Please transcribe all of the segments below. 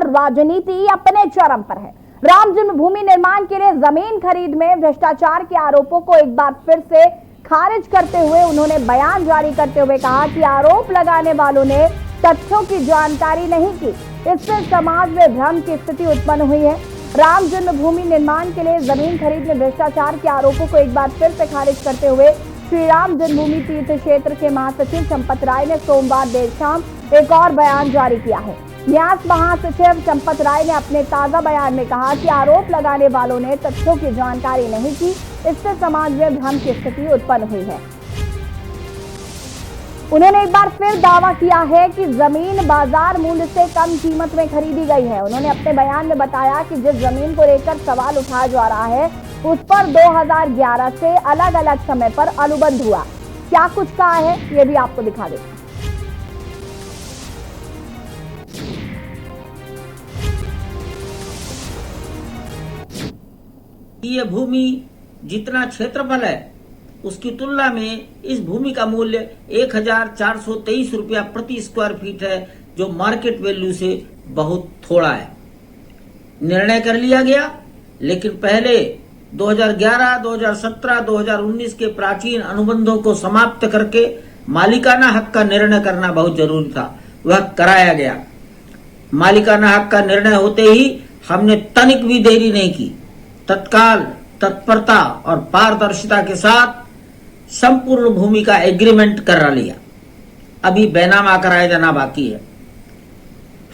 राजनीति अपने चरम पर है। राम जन्मभूमि निर्माण के लिए जमीन खरीद में भ्रष्टाचार के आरोपों को एक बार फिर से खारिज करते हुए उन्होंने बयान जारी करते हुए कहा कि आरोप लगाने वालों ने तथ्यों की जानकारी नहीं की, इससे समाज में भ्रम की स्थिति उत्पन्न हुई है। राम जन्मभूमि निर्माण के लिए जमीन खरीद में भ्रष्टाचार के आरोपों को एक बार फिर से खारिज करते हुए श्री राम जन्मभूमि तीर्थ क्षेत्र के महासचिव चंपत राय ने सोमवार देर शाम एक और बयान जारी किया है। न्यास महासचिव चंपत राय ने अपने ताजा बयान में कहा कि आरोप लगाने वालों ने तथ्यों की जानकारी नहीं की, इससे समाज में भ्रम की स्थिति उत्पन्न हुई है। उन्होंने एक बार फिर दावा किया है कि जमीन बाजार मूल्य से कम कीमत में खरीदी गई है। उन्होंने अपने बयान में बताया कि जिस जमीन को लेकर सवाल उठाया जा रहा है उस पर 2011 से अलग अलग समय पर अनुबंध हुआ। क्या कुछ कहा है ये भी आपको दिखा दें। ये भूमि जितना क्षेत्रफल है उसकी तुलना में इस भूमि का मूल्य 1423 रुपया प्रति स्क्वायर फीट है, जो मार्केट वैल्यू से बहुत थोड़ा है। निर्णय कर लिया गया, लेकिन पहले 2011, 2017, 2019 के प्राचीन अनुबंधों को समाप्त करके मालिकाना हक का निर्णय करना बहुत जरूरी था। वह कराया गया। मालिकाना हक का निर्णय होते ही हमने तनिक भी देरी नहीं की, तत्काल तत्परता और पारदर्शिता के साथ संपूर्ण भूमि का एग्रीमेंट करा लिया। अभी बैनामा कराया जाना बाकी है।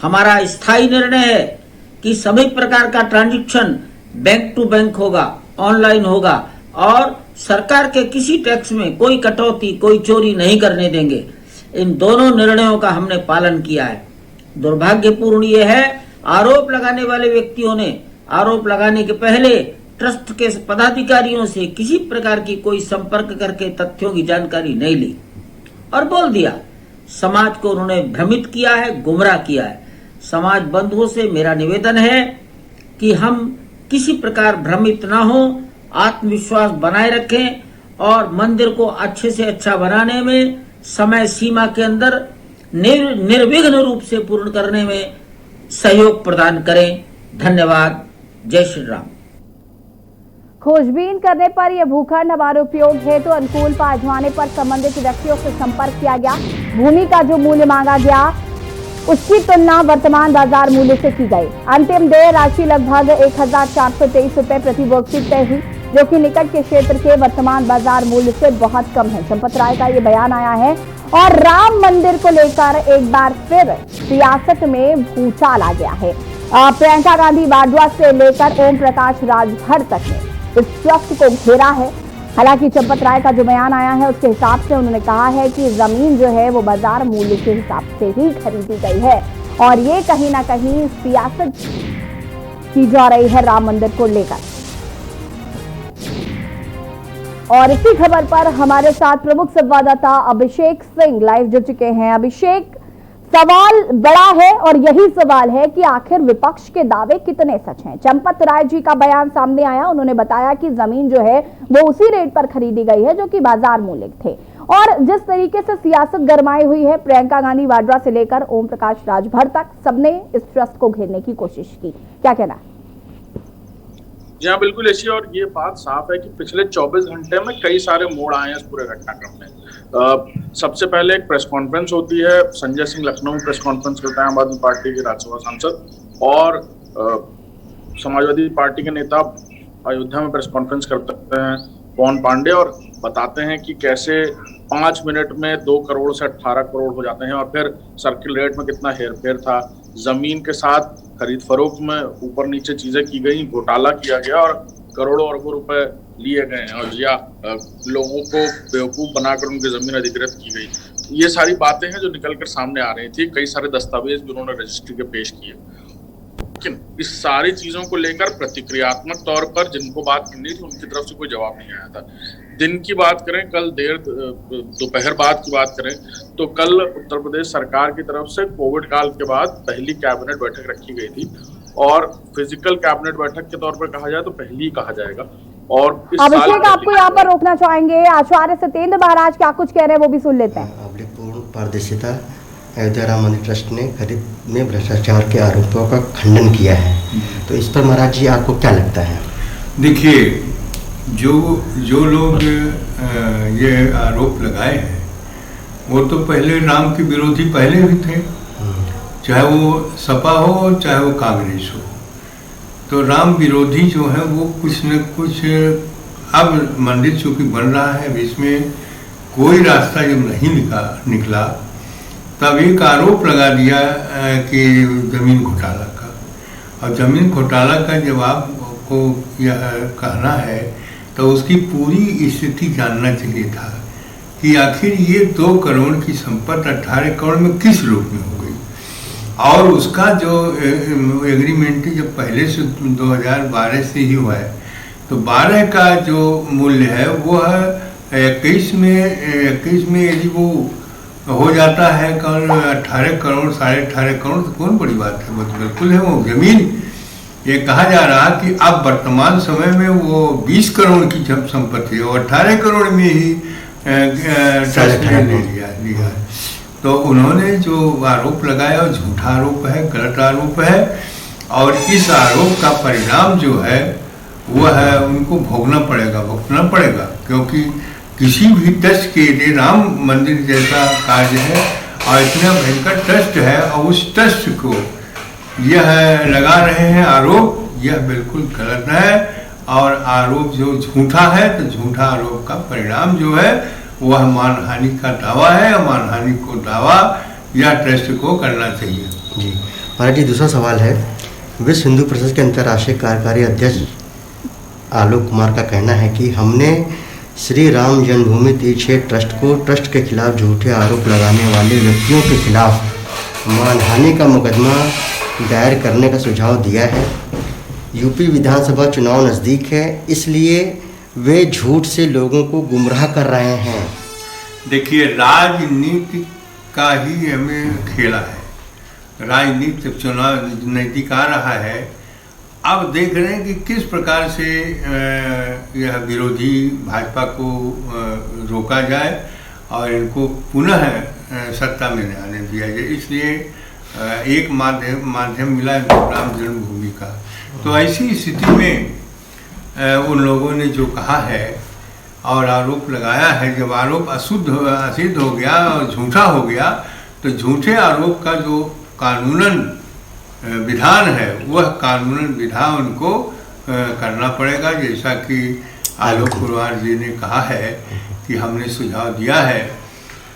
हमारा स्थायी निर्णय है कि सभी प्रकार का ट्रांजैक्शन बैंक टू बैंक होगा, ऑनलाइन होगा और सरकार के किसी टैक्स में कोई कटौती, कोई चोरी नहीं करने देंगे। इन दोनों निर्णयों का हमने पालन किया है। दुर्भाग्यपूर्ण यह है, आरोप लगाने वाले व्यक्तियों ने आरोप लगाने के पहले ट्रस्ट के पदाधिकारियों से किसी प्रकार की कोई संपर्क करके तथ्यों की जानकारी नहीं ली और बोल दिया। समाज को उन्होंने भ्रमित किया है, गुमराह किया है। समाज बंधुओं से मेरा निवेदन है कि हम किसी प्रकार भ्रमित ना हो, आत्मविश्वास बनाए रखें और मंदिर को अच्छे से अच्छा बनाने में समय सीमा के अंदर निर्विघ्न रूप से पूर्ण करने में सहयोग प्रदान करें। धन्यवाद। जय श्री राम। खोजबीन करने पर यह भूखंड हमारे उपयोग हेतु अनुकूल पाए जाने पर संबंधित व्यक्तियों से संपर्क किया गया। भूमि का जो मूल्य मांगा गया उसकी तुलना वर्तमान बाजार मूल्य से की गई। अंतिम देय राशि लगभग 1423 रुपए प्रति वर्गफीट तय हुई, जो कि निकट के क्षेत्र के वर्तमान बाजार मूल्य से बहुत कम है। चंपत राय का ये बयान आया है और राम मंदिर को लेकर एक बार फिर सियासत में भूचाल आ गया है। प्रियंका गांधी वाड्रा से लेकर ओम प्रकाश राजभर तक ने इस ट्रस्ट को घेरा है। हालांकि चंपत राय का जो बयान आया है उसके हिसाब से उन्होंने कहा है कि जमीन जो है वो बाजार मूल्य के हिसाब से ही खरीदी गई है और ये कहीं ना कहीं सियासत की जा रही है राम मंदिर को लेकर। और इसी खबर पर हमारे साथ प्रमुख संवाददाता अभिषेक सिंह लाइव जुड़ चुके हैं। अभिषेक, सवाल बड़ा है और यही सवाल है कि आखिर विपक्ष के दावे कितने सच हैं। चंपत राय जी का बयान सामने आया, उन्होंने बताया कि जमीन जो है वो उसी रेट पर खरीदी गई है जो कि बाजार मूल्य थे। और जिस तरीके से सियासत गरमाई हुई है, प्रियंका गांधी वाड्रा से लेकर ओम प्रकाश राजभर तक सबने इस ट्रस्ट को घेरने की कोशिश की, क्या कहना है? जी हाँ, बिल्कुल ऐसी। और ये बात साफ है कि पिछले 24 घंटे में कई सारे मोड़ आए हैं इस पूरे घटनाक्रम में। सबसे पहले एक प्रेस कॉन्फ्रेंस होती है, संजय सिंह लखनऊ में प्रेस कॉन्फ्रेंस करते हैं, आम आदमी पार्टी के राज्यसभा सांसद, और समाजवादी पार्टी के नेता अयोध्या में प्रेस कॉन्फ्रेंस करते हैं पवन पांडे, और बताते हैं कि कैसे 5 मिनट में 2 करोड़ से 18 करोड़ हो जाते हैं और फिर सर्किल रेट में कितना हेरफेर था, जमीन के साथ खरीद फरोख्त में ऊपर नीचे चीजें की गई, घोटाला किया गया और करोड़ों अरबों रुपए लिए गए हैं और या लोगों को बेवकूफ बनाकर उनकी जमीन अधिकृत की गई। ये सारी बातें हैं जो निकलकर सामने आ रही थी। कई सारे दस्तावेज भी उन्होंने रजिस्ट्री के पेश किए, लेकिन इस सारी चीजों को लेकर प्रतिक्रियात्मक तौर पर जिनको बात करनी थी उनकी तरफ से कोई जवाब नहीं आया था। दिन की बात करें, कल दोपहर बाद की बात करें तो कल उत्तर प्रदेश सरकार की तरफ से कोविड काल के बाद पहली कैबिनेट बैठक रखी गई थी और फिजिकल कैबिनेट बैठक के तौर पर कहा जाए तो पहली कहा जाएगा। और अभिषेक, आपको यहाँ पर रोकना चाहेंगे, आचार्य सत्येंद्र महाराज क्या कुछ कह रहे हैं वो भी सुन लेते हैं। आपने पूर्ण पारदर्शिता अयोध्या राम मंदिर ट्रस्ट ने खरीद में भ्रष्टाचार के आरोपों का खंडन किया है, तो इस पर महाराज जी आपको क्या लगता है? देखिए, जो लोग ये आरोप लगाए हैं वो तो पहले राम के विरोधी पहले भी थे, चाहे वो सपा हो चाहे वो कांग्रेस हो। तो राम विरोधी जो है वो कुछ न कुछ, अब मंदिर चूंकि बन रहा है, इसमें कोई रास्ता जब नहीं निकला तब एक आरोप लगा दिया कि जमीन घोटाला का। और जमीन घोटाला का जब आपको यह कहना है तो उसकी पूरी स्थिति जानना चाहिए था कि आखिर ये 2 करोड़ की संपत्ति 18 करोड़ में किस रूप में हो गई। और उसका जो एग्रीमेंट जब पहले से 2012 से ही हुआ है, तो 12 का जो मूल्य है वो है 21 में यदि वो हो जाता है कल 18 करोड़ 18.5 करोड़, तो कौन बड़ी बात है, मतलब बिल्कुल है वो जमीन। ये कहा जा रहा कि अब वर्तमान समय में वो 20 करोड़ की जब संपत्ति है, और 18 करोड़ में ही ट्रस्ट ने ले लिया। तो उन्होंने जो आरोप लगाया वो झूठा आरोप है, गलत आरोप है, और इस आरोप का परिणाम जो है वो है उनको भुगतना पड़ेगा, क्योंकि किसी भी ट्रस्ट के लिए राम मंदिर जैसा कार्य है और इतना भयंकर ट्रस्ट है, और उस ट्रस्ट को यह लगा रहे हैं आरोप, यह बिल्कुल गलत है। और आरोप जो झूठा है, तो झूठा आरोप का परिणाम जो है वह मानहानि का दावा है, और मानहानि को दावा या ट्रस्ट को करना चाहिए। जी महाराज जी, दूसरा सवाल है, विश्व हिंदू परिषद के अंतर्राष्ट्रीय कार्यकारी अध्यक्ष आलोक कुमार का कहना है कि हमने श्री राम जन्मभूमि तीर्थ क्षेत्र ट्रस्ट को ट्रस्ट के खिलाफ झूठे आरोप लगाने वाले व्यक्तियों के खिलाफ मानहानि का मुकदमा दायर करने का सुझाव दिया है। यूपी विधानसभा चुनाव नज़दीक है, इसलिए वे झूठ से लोगों को गुमराह कर रहे हैं। देखिए, राजनीति का ही हमें खेला है। राजनीति चुनाव नज़दीक आ रहा है, अब देख रहे हैं कि किस प्रकार से यह विरोधी भाजपा को रोका जाए और इनको पुनः सत्ता में आने दिया जाए। इसलिए एक माध्यम मिला है राम जन्मभूमि का। तो ऐसी स्थिति में उन लोगों ने जो कहा है और आरोप लगाया है, जब आरोप असिद्ध हो गया और झूठा हो गया, तो झूठे आरोप का जो कानूनन विधान है वह कानूनन विधान उनको करना पड़ेगा। जैसा कि आलोक कुमार जी ने कहा है कि हमने सुझाव दिया है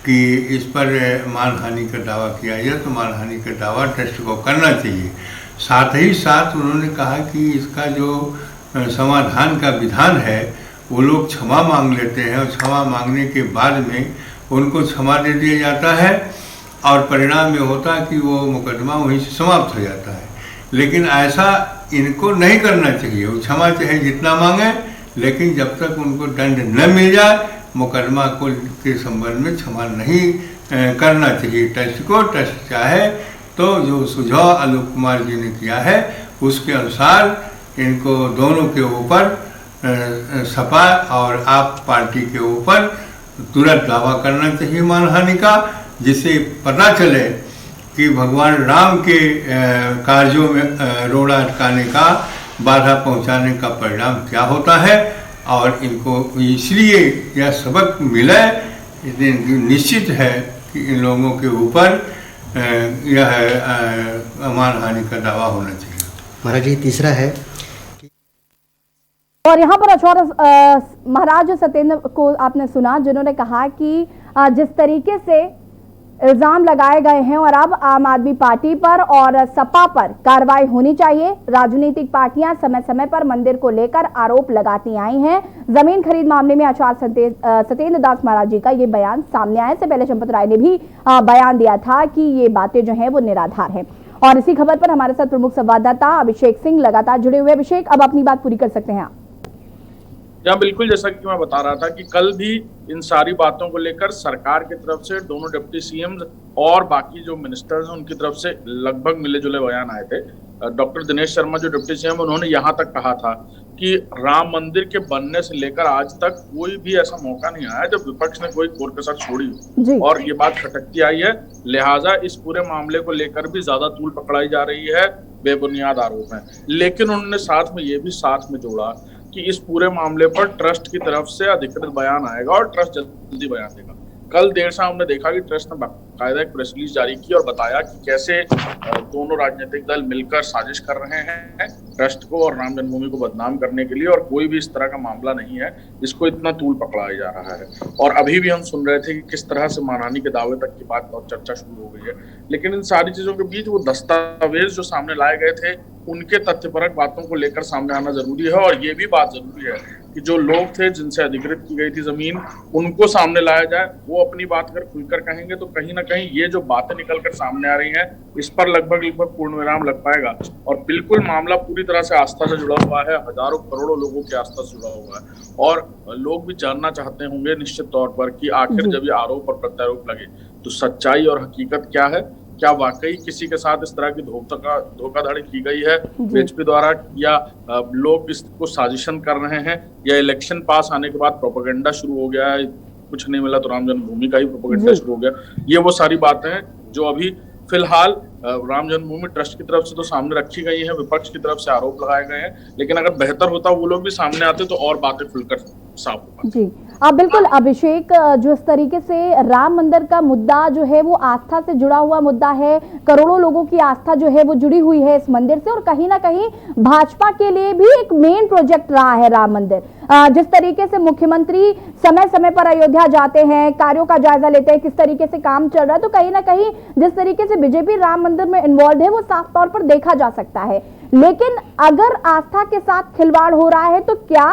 कि इस पर मानहानि का दावा किया जाए, तो मानहानि का दावा ट्रस्ट को करना चाहिए। साथ ही साथ उन्होंने कहा कि इसका जो समाधान का विधान है वो लोग क्षमा मांग लेते हैं, और क्षमा मांगने के बाद में उनको क्षमा दे दिया जाता है, और परिणाम में होता है कि वो मुकदमा वहीं से समाप्त हो जाता है। लेकिन ऐसा इनको नहीं करना चाहिए। वो क्षमा चाहे जितना मांगे, लेकिन जब तक उनको दंड न मिल जाए, मुकदमा को के संबंध में क्षमा नहीं करना चाहिए ट्रस्ट को। ट्रस्ट चाहे तो जो सुझाव आलोक कुमार जी ने किया है उसके अनुसार इनको दोनों के ऊपर, सपा और आप पार्टी के ऊपर तुरंत दावा करना चाहिए मानहानि का, जिससे पता चले कि भगवान राम के कार्यों में रोड़ा अटकाने का, बाधा पहुंचाने का परिणाम क्या होता है। और इनको इसलिए यह सबक मिला, निश्चित है कि इन लोगों के ऊपर यह मानहानि का दावा होना चाहिए। महाराज जी, तीसरा है और यहाँ पर अचौर महाराज सत्येंद्र को आपने सुना, जिन्होंने कहा कि जिस तरीके से इल्जाम लगाए गए हैं और अब आम आदमी पार्टी पर और सपा पर कार्रवाई होनी चाहिए। राजनीतिक पार्टियां समय समय पर मंदिर को लेकर आरोप लगाती आई हैं। जमीन खरीद मामले में आचार्य सत्येंद्र दास महाराज जी का ये बयान सामने आया। इससे पहले चंपत राय ने भी बयान दिया था कि ये बातें जो हैं वो निराधार है। और इसी खबर पर हमारे साथ प्रमुख संवाददाता अभिषेक सिंह लगातार जुड़े हुए। अभिषेक, अब अपनी बात पूरी कर सकते हैं आप। जहाँ बिल्कुल जैसा कि मैं बता रहा था कि कल भी इन सारी बातों को लेकर सरकार की तरफ से दोनों डिप्टी सीएम्स और बाकी जो मिनिस्टर्स हैं उनकी तरफ से लगभग मिले जुले बयान आए थे। डॉक्टर दिनेश शर्मा जो डिप्टी सीएम, उन्होंने यहाँ तक कहा था कि राम मंदिर के बनने से लेकर आज तक कोई भी ऐसा मौका नहीं आया जब विपक्ष ने कोई कोर कसर छोड़ी हो और ये बात खटकती आई है। लिहाजा इस पूरे मामले को लेकर भी ज्यादा तूल पकड़ाई जा रही है, बेबुनियाद आरोप हैं। लेकिन उन्होंने साथ में ये भी साथ में जोड़ा कि इस पूरे मामले पर ट्रस्ट की तरफ से अधिकृत बयान आएगा और ट्रस्ट जल्दी बयान देगा। कल देर शाम हमने देखा कि ट्रस्ट ने बाकायदा एक प्रेस रिलीज जारी की और बताया कि कैसे दोनों राजनीतिक दल मिलकर साजिश कर रहे हैं ट्रस्ट को और राम जन्मभूमि को बदनाम करने के लिए, और कोई भी इस तरह का मामला नहीं है जिसको इतना तूल पकड़ाया जा रहा है। और अभी भी हम सुन रहे थे कि किस तरह से मानहानि के दावे तक की बात और चर्चा शुरू हो गई है। लेकिन इन सारी चीजों के बीच वो दस्तावेज जो सामने लाए गए थे उनके तथ्यपरक बातों को लेकर सामने आना जरूरी है। और ये भी बात जरूरी है कि जो लोग थे जिनसे अधिकृत की गई थी जमीन, उनको सामने लाया जाए। वो अपनी बात अगर खुलकर कहेंगे तो कहीं ना कहीं ये जो बातें निकलकर सामने आ रही हैं इस पर लगभग पूर्ण विराम लग पाएगा। और बिल्कुल मामला पूरी तरह से आस्था से जुड़ा हुआ है, हजारों करोड़ों लोगों की आस्था से जुड़ा हुआ है। और लोग भी जानना चाहते होंगे निश्चित तौर पर कि आखिर जब ये आरोप और प्रत्यारोप लगे तो सच्चाई और हकीकत क्या है। क्या वाकई किसी के साथ इस तरह की धोखाधड़ी की गई है बीजेपी द्वारा, या लोग इसको साजिशन कर रहे हैं, या इलेक्शन पास आने के बाद प्रोपेगेंडा शुरू हो गया है, कुछ नहीं मिला तो राम जन्मभूमि का ही प्रोपेगेंडा शुरू हो गया। ये वो सारी बातें हैं जो अभी फिलहाल राम जन्मभूमि ट्रस्ट की तरफ से तो सामने रखी गई है, विपक्ष की तरफ से आरोप लगाए गए हैं। लेकिन अगर बेहतर होता वो लोग भी सामने आते तो और बातें खुलकर साफ हो पाती। जी बिल्कुल अभिषेक, जो इस तरीके से राम मंदिर का मुद्दा जो है वो आस्था से जुड़ा हुआ मुद्दा है, करोड़ों लोगों की आस्था जो है वो जुड़ी हुई है इस मंदिर से, और कहीं ना कहीं भाजपा के लिए भी एक मेन प्रोजेक्ट रहा है राम मंदिर। जिस तरीके से मुख्यमंत्री समय समय पर अयोध्या जाते हैं, कार्यों का जायजा लेते हैं, किस तरीके से काम चल रहा है, तो कहीं ना कहीं जिस तरीके से बीजेपी राम मंदिर में इन्वॉल्व है वो साफ तौर पर देखा जा सकता है। लेकिन अगर आस्था के साथ खिलवाड़ हो रहा है तो क्या,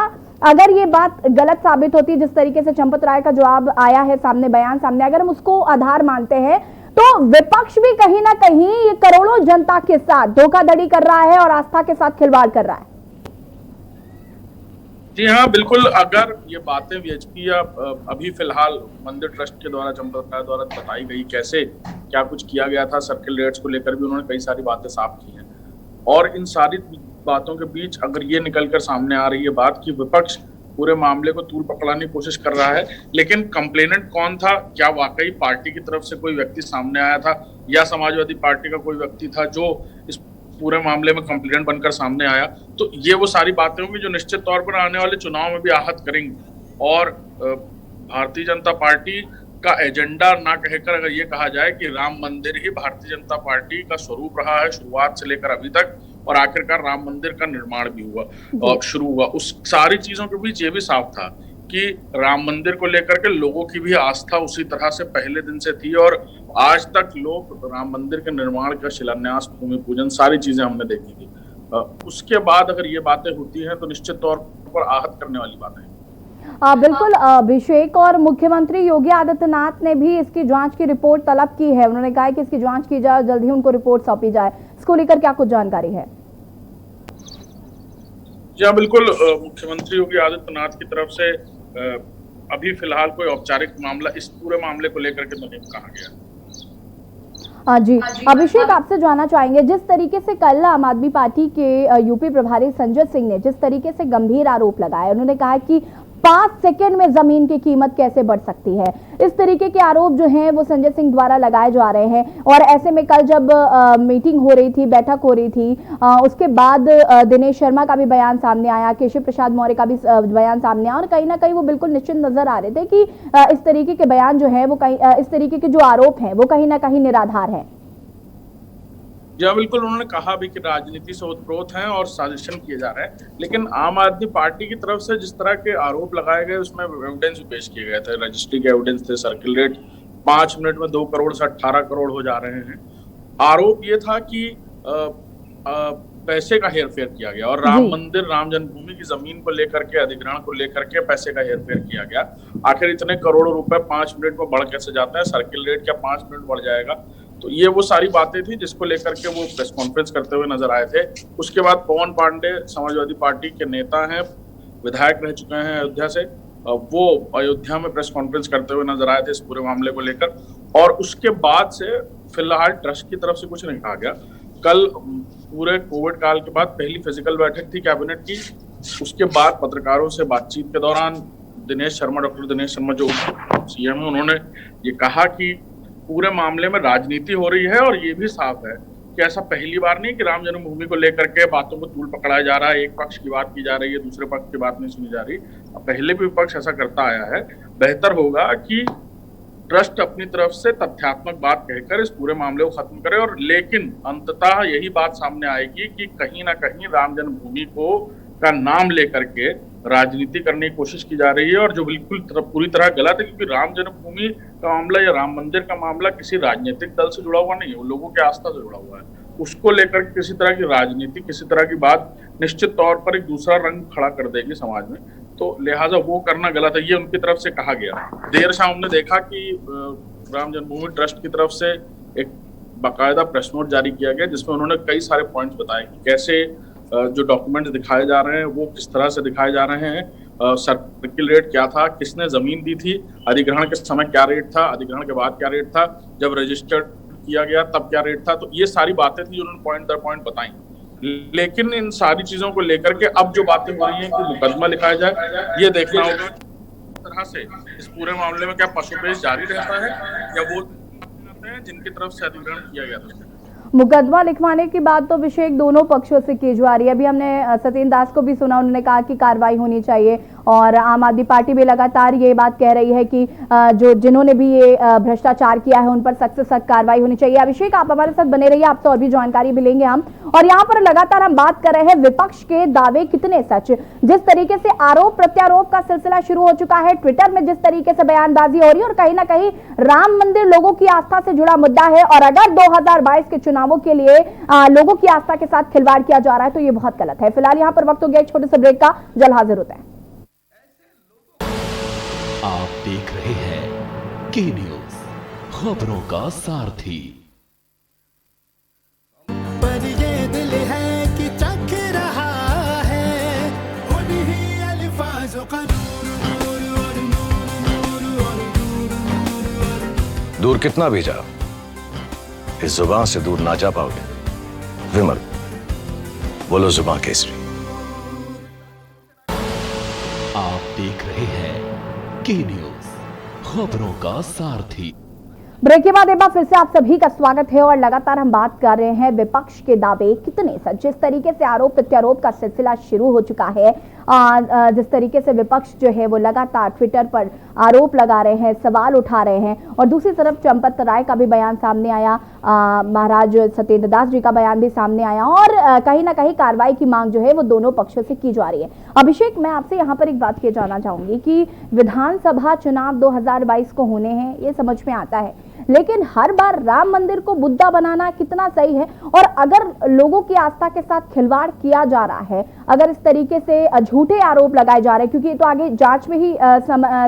अगर ये बात गलत साबित होती है, जिस तरीके से चंपत राय का जवाब आया है सामने, बयान सामने, अगर हम उसको आधार मानते हैं तो विपक्ष भी कहीं ना कहीं ये करोड़ों जनता के साथ धोखाधड़ी कर रहा है और आस्था के साथ खिलवाड़ कर रहा है। जी हाँ, बिल्कुल। अगर ये बातें बीजेपी या अभी फिलहाल मंदिर ट्रस्ट के द्वारा, चंपत राय द्वारा बताई गई कैसे क्या कुछ किया गया था, सर्किल रेट्स को लेकर भी उन्होंने कई सारी बातें साफ की हैं। और इन सारी बातों के बीच अगर ये निकलकर सामने आ रही है बात कि विपक्ष पूरे मामले को तूल पकड़ाने की कोशिश कर रहा है, लेकिन कंप्लेनेंट कौन था? क्या वाकई पार्टी की तरफ से कोई व्यक्ति सामने आया था, या समाजवादी पार्टी का कोई व्यक्ति था जो इस पूरे मामले में कंप्लेनेंट बनकर सामने आया? तो ये वो सारी बातें होंगी जो निश्चित तौर पर आने वाले चुनाव में भी आहत करेंगी। और भारतीय जनता पार्टी का एजेंडा ना कहकर अगर ये कहा जाए कि राम मंदिर ही भारतीय जनता पार्टी का स्वरूप रहा है शुरुआत से लेकर अभी तक, और आखिरकार राम मंदिर का निर्माण भी हुआ और शुरू हुआ, उस सारी चीजों के बीच ये भी साफ था कि राम मंदिर को लेकर के लोगों की भी आस्था उसी तरह से पहले दिन से थी। और आज तक लोग राम मंदिर के निर्माण का शिलान्यास, भूमि पूजन, सारी चीजें हमने देखी थी। उसके बाद अगर ये बातें होती हैं तो निश्चित तौर पर आहत करने वाली बातें हैं। बिल्कुल अभिषेक, और मुख्यमंत्री योगी आदित्यनाथ ने भी इसकी जांच की रिपोर्ट तलब की है। उन्होंने कहा है कि इसकी जांच की जाए, जल्द ही उनको रिपोर्ट सौंपी जाए। इसको लेकर क्या कुछ जानकारी है? जी हाँ, बिल्कुल। मुख्यमंत्री योगी आदित्यनाथ की तरफ से अभी फिलहाल कोई औपचारिक मामला इस पूरे मामले को लेकर के नहीं कहा गया। जी अभिषेक, आपसे जानना चाहेंगे, जिस तरीके से कल आम आदमी पार्टी के यूपी प्रभारी संजय सिंह ने जिस तरीके से गंभीर आरोप लगाए, उन्होंने कहा कि 5 सेकंड में जमीन की कीमत कैसे बढ़ सकती है, इस तरीके के आरोप जो हैं वो संजय सिंह द्वारा लगाए जा रहे हैं। और ऐसे में कल जब मीटिंग हो रही थी, बैठक हो रही थी, उसके बाद दिनेश शर्मा का भी बयान सामने आया, केशव प्रसाद मौर्य का भी बयान सामने आया, और कहीं ना कहीं वो बिल्कुल निश्चित नजर आ रहे थे कि इस तरीके के बयान जो है वो कहीं, इस तरीके के जो आरोप हैं वो कहीं ना कहीं निराधार हैं। जी बिल्कुल, उन्होंने कहा भी कि राजनीति से ओतप्रोत हैं और साजिशन किए जा रहे हैं। लेकिन आम आदमी पार्टी की तरफ से जिस तरह के आरोप लगाए गए उसमें एविडेंस भी पेश किए गए थे, रजिस्ट्री के एविडेंस थे, सर्किल रेट 5 मिनट में 2 करोड़ से 18 करोड़ हो जा रहे हैं। आरोप ये था कि पैसे का हेरफेर किया गया और राम मंदिर, राम जन्मभूमि की जमीन को लेकर के, अधिग्रहण को लेकर के पैसे का हेरफेर किया गया। आखिर इतने करोड़ों रुपए 5 मिनट में बढ़ कैसे जाते हैं? सर्किल रेट क्या 5 मिनट बढ़ जाएगा? तो ये वो सारी बातें थी जिसको लेकर के वो प्रेस कॉन्फ्रेंस करते हुए नजर आए थे। उसके बाद पवन पांडे समाजवादी पार्टी के नेता हैं, विधायक रह चुके हैं अयोध्या से, वो अयोध्या में प्रेस कॉन्फ्रेंस करते हुए नजर आए थे इस पूरे मामले को लेकर। और उसके बाद से फिलहाल ट्रस्ट की तरफ से कुछ नहीं कहा गया। कल पूरे कोविड काल के बाद पहली फिजिकल बैठक थी कैबिनेट की। उसके बाद पत्रकारों से बातचीत के दौरान डॉक्टर दिनेश शर्मा जो सीएम है, उन्होंने ये कहा कि पूरे मामले में राजनीति हो रही है, और ये भी साफ है कि ऐसा पहली बार नहीं कि राम जन्मभूमि को लेकर के बातों को तूल पकड़ाया जा रहा है, एक पक्ष की बात की जा रही है, दूसरे पक्ष की बात नहीं सुनी जा रही। पहले भी विपक्ष ऐसा करता आया है। बेहतर होगा कि ट्रस्ट अपनी तरफ से तथ्यात्मक बात कहकर इस पूरे मामले को खत्म करे, और लेकिन अंततः यही बात सामने आएगी कि कहीं ना कहीं राम जन्मभूमि को का नाम लेकर के राजनीति करने की कोशिश की जा रही है, और जो बिल्कुल पूरी तरह गलत है, क्योंकि राम जन्मभूमि का मामला या राम मंदिर का मामला किसी राजनीतिक दल से जुड़ा हुआ नहीं है, वो लोगों की आस्था से जुड़ा हुआ है। उसको लेकर किसी तरह की राजनीति, किसी तरह की बात निश्चित तौर पर एक दूसरा रंग खड़ा कर देगी समाज में, तो लिहाजा वो करना गलत है, ये उनकी तरफ से कहा गया। देर शाम हमने देखा कि राम जन्मभूमि ट्रस्ट की तरफ से एक बाकायदा प्रेस नोट जारी किया गया, जिसमें उन्होंने कई सारे पॉइंट्स बताए कि कैसे जो डॉक्यूमेंट्स दिखाए जा रहे हैं वो किस तरह से दिखाए जा रहे हैं, सर्किल रेट क्या था, किसने जमीन दी थी, अधिग्रहण के समय क्या रेट था, अधिग्रहण के बाद क्या रेट था, जब रजिस्टर्ड किया गया तब क्या रेट था। तो ये सारी बातें थी उन्होंने पॉइंट दर पॉइंट बताई। लेकिन इन सारी चीजों को लेकर के अब जो बातें हो रही हैं कि मुकदमा लिखाया जाए, ये देखना होगा तरह से इस पूरे मामले में क्या पशुपेश जारी रहता है या वो जिनकी तरफ से अधिग्रहण किया गया था। मुकदमा लिखवाने की बात तो अभिषेक दोनों पक्षों से की जा रही है। अभी हमने सत्येंद्र दास को भी सुना, उन्होंने कहा कि कार्रवाई होनी चाहिए, और आम आदमी पार्टी भी लगातार ये बात कह रही है कि जिन्होंने भी ये भ्रष्टाचार किया है उन पर सख्त से सख्त कार्रवाई होनी चाहिए। अभिषेक, आप हमारे साथ बने रहिए, आपसे और भी जानकारी भी लेंगे हम। और यहाँ पर लगातार हम बात कर रहे हैं विपक्ष के दावे कितने सच। जिस तरीके से आरोप प्रत्यारोप का सिलसिला शुरू हो चुका है, ट्विटर में जिस तरीके से बयानबाजी हो रही है, और कहीं ना कहीं राम मंदिर लोगों की आस्था से जुड़ा मुद्दा है, और अगर 2022 के चुनावों के लिए लोगों की आस्था के साथ खिलवाड़ किया जा रहा है तो ये बहुत गलत है। फिलहाल यहाँ पर वक्त हो गया एक छोटे से ब्रेक का, जल्द हाजिर होते हैं। आप देख रहे हैं के न्यूज, खबरों का सारथी। पर ये दिल है कि चख रहा है उन्हीं अल्फाजों का दूर कितना भी जाओ, इस जुबान से दूर ना जा पाओगे। विमल, बोलो जुबान केसरी। आप देख रहे हैं के न्यूज, खबरों का सारथी। ब्रेक के बाद एक बार फिर से आप सभी का स्वागत है, और लगातार हम बात कर रहे हैं विपक्ष के दावे कितने सच। जिस तरीके से आरोप प्रत्यारोप का सिलसिला शुरू हो चुका है, जिस तरीके से विपक्ष जो है वो लगातार ट्विटर पर आरोप लगा रहे हैं, सवाल उठा रहे हैं, और दूसरी तरफ चंपत राय का भी बयान सामने आया, महाराज सत्येंद्र दास जी का बयान भी सामने आया, और कहीं ना कहीं कार्रवाई की मांग जो है वो दोनों पक्षों से की जा रही है। अभिषेक, मैं आपसे यहाँ पर एक बात ये जानना चाहूंगी कि विधानसभा चुनाव 2022 को होने हैं, ये समझ में आता है, लेकिन हर बार राम मंदिर को मुद्दा बनाना कितना सही है? और अगर लोगों की आस्था के साथ खिलवाड़ किया जा रहा है, अगर इस तरीके से झूठे आरोप लगाए जा रहे हैं, क्योंकि ये तो आगे जांच में ही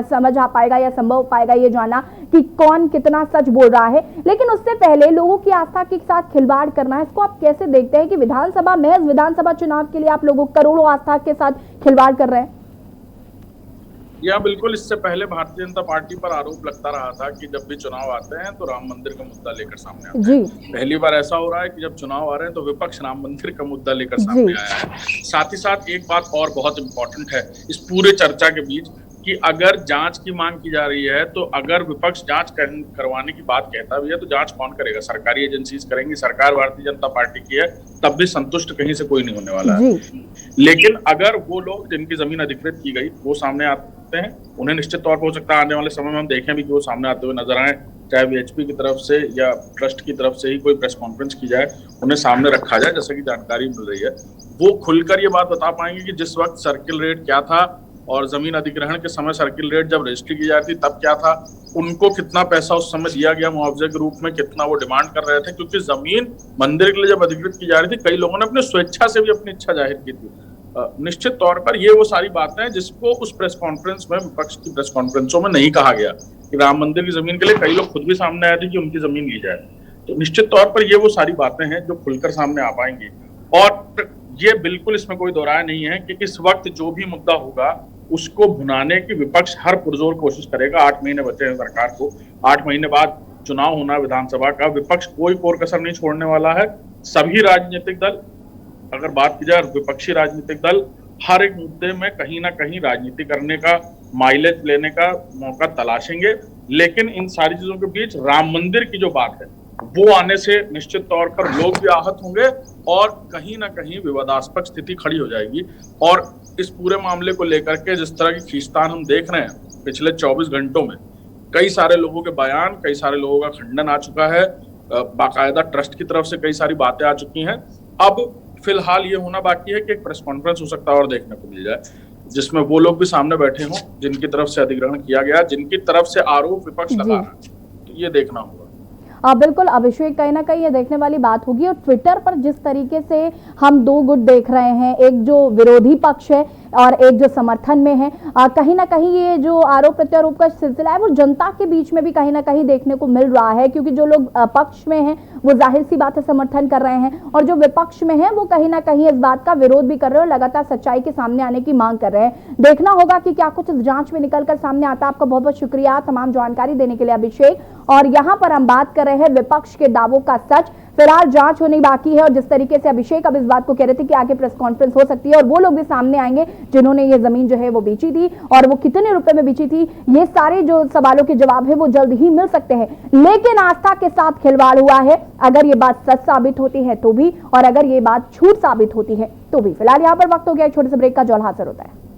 समझ आ पाएगा या संभव हो पाएगा ये जानना कि कौन कितना सच बोल रहा है, लेकिन उससे पहले लोगों की आस्था के साथ खिलवाड़ करना है, इसको आप कैसे देखते हैं कि विधानसभा, महज विधानसभा चुनाव के लिए आप लोगों करोड़ों आस्था के साथ खिलवाड़ कर रहे हैं? या बिल्कुल, इससे पहले भारतीय जनता पार्टी पर आरोप लगता रहा था कि जब भी चुनाव आते हैं तो राम मंदिर का मुद्दा लेकर सामने आते हैं। पहली बार ऐसा हो रहा है कि जब चुनाव आ रहे हैं तो विपक्ष राम मंदिर का मुद्दा लेकर सामने आया है। साथ ही साथ एक बात और बहुत इंपॉर्टेंट है इस पूरे चर्चा के बीच, कि अगर जांच की मांग की जा रही है तो अगर विपक्ष जांच करवाने की बात कहता भी है तो जांच कौन करेगा? सरकारी एजेंसीज करेंगी। सरकार भारतीय जनता पार्टी की है, तब भी संतुष्ट कहीं से कोई नहीं होने वाला है। लेकिन अगर वो लोग जिनकी जमीन अधिकृत की गई वो सामने आते हैं, उन्हें निश्चित तौर पर हो सकता है आने वाले समय में हम देखें भी कि वो सामने आते हुए नजर आए, चाहे VHP की तरफ से या ट्रस्ट की तरफ से ही कोई प्रेस कॉन्फ्रेंस की जाए, उन्हें सामने रखा जाए, जैसे कि जानकारी मिल रही है। वो खुलकर ये बात बता पाएंगे कि जिस वक्त सर्किल रेट क्या था और जमीन अधिग्रहण के समय सर्किल रेट जब रजिस्ट्री की जाती तब क्या था, उनको कितना पैसा उस समय दिया गया मुआवजे के रूप में, कितना वो डिमांड कर रहे थे, क्योंकि जमीन मंदिर के लिए जब अधिकृत की जा रही थी कई लोगों ने अपनी स्वेच्छा से भी अपनी इच्छा जाहिर की थी। निश्चित तौर पर ये वो सारी बातें हैं जिसको उस प्रेस कॉन्फ्रेंस में, विपक्ष की प्रेस कॉन्फ्रेंसों में नहीं कहा गया कि राम मंदिर की जमीन के लिए कई लोग खुद भी सामने आए थे कि उनकी जमीन ली जाए। तो निश्चित तौर पर ये वो सारी बातें हैं जो खुलकर सामने आ पाएंगी। और ये बिल्कुल इसमें कोई दो राय नहीं है कि इस वक्त जो भी मुद्दा होगा उसको भुनाने की विपक्ष हर पुरजोर कोशिश करेगा। 8 महीने बचे हैं सरकार को, 8 महीने बाद चुनाव होना विधानसभा का। विपक्ष कोई कोर कसर नहीं छोड़ने वाला है। सभी राजनीतिक दल, अगर बात की जाए विपक्षी राजनीतिक दल, हर एक मुद्दे में कहीं ना कहीं राजनीति करने का, माइलेज लेने का मौका तलाशेंगे। लेकिन इन सारी चीजों के बीच राम मंदिर की जो बात है वो आने से निश्चित तौर पर लोग भी आहत होंगे और कहीं ना कहीं विवादास्पद स्थिति खड़ी हो जाएगी। और इस पूरे मामले को लेकर के जिस तरह की खींचतान हम देख रहे हैं पिछले 24 घंटों में, कई सारे लोगों के बयान, कई सारे लोगों का खंडन आ चुका है, बाकायदा ट्रस्ट की तरफ से कई सारी बातें आ चुकी हैं। अब फिलहाल ये होना बाकी है कि एक प्रेस कॉन्फ्रेंस हो सकता है और देखने को मिल जाए जिसमें वो लोग भी सामने बैठे हों जिनकी तरफ से अधिग्रहण किया गया, जिनकी तरफ से आरोप विपक्ष लगा रहा है। तो ये देखना होगा। बिल्कुल अभिषेक, कहीं ना कहीं ये देखने वाली बात होगी। और ट्विटर पर जिस तरीके से हम दो गुट देख रहे हैं, एक जो विरोधी पक्ष है और एक जो समर्थन में है, कहीं ना कहीं ये जो आरोप प्रत्यारोप का सिलसिला है वो जनता के बीच में भी कहीं ना कहीं देखने को मिल रहा है। क्योंकि जो लोग पक्ष में हैं वो जाहिर सी बात है समर्थन कर रहे हैं, और जो विपक्ष में है वो कहीं ना कहीं इस बात का विरोध भी कर रहे हैं और लगातार सच्चाई के सामने आने की मांग कर रहे हैं। देखना होगा कि क्या कुछ इस जांच में निकलकर सामने आता है। आपका बहुत बहुत शुक्रिया तमाम जानकारी देने के लिए अभिषेक। और यहाँ पर हम बात कर रहे हैं विपक्ष के दावों का सच। फिलहाल जांच होनी बाकी है और जिस तरीके से अभिषेक अब इस बात को कह रहे थे कि आगे प्रेस कॉन्फ्रेंस हो सकती है और वो लोग भी सामने आएंगे जिन्होंने ये जमीन जो है वो बेची थी और वो कितने रुपए में बेची थी, ये सारे जो सवालों के जवाब है वो जल्द ही मिल सकते हैं। लेकिन आस्था के साथ खिलवाड़ हुआ है, अगर ये बात सच साबित होती है तो भी, और अगर ये बात झूठ साबित होती है तो भी। फिलहाल यहाँ पर वक्त हो गया एक छोटे से ब्रेक का, जो हाजिर होता है।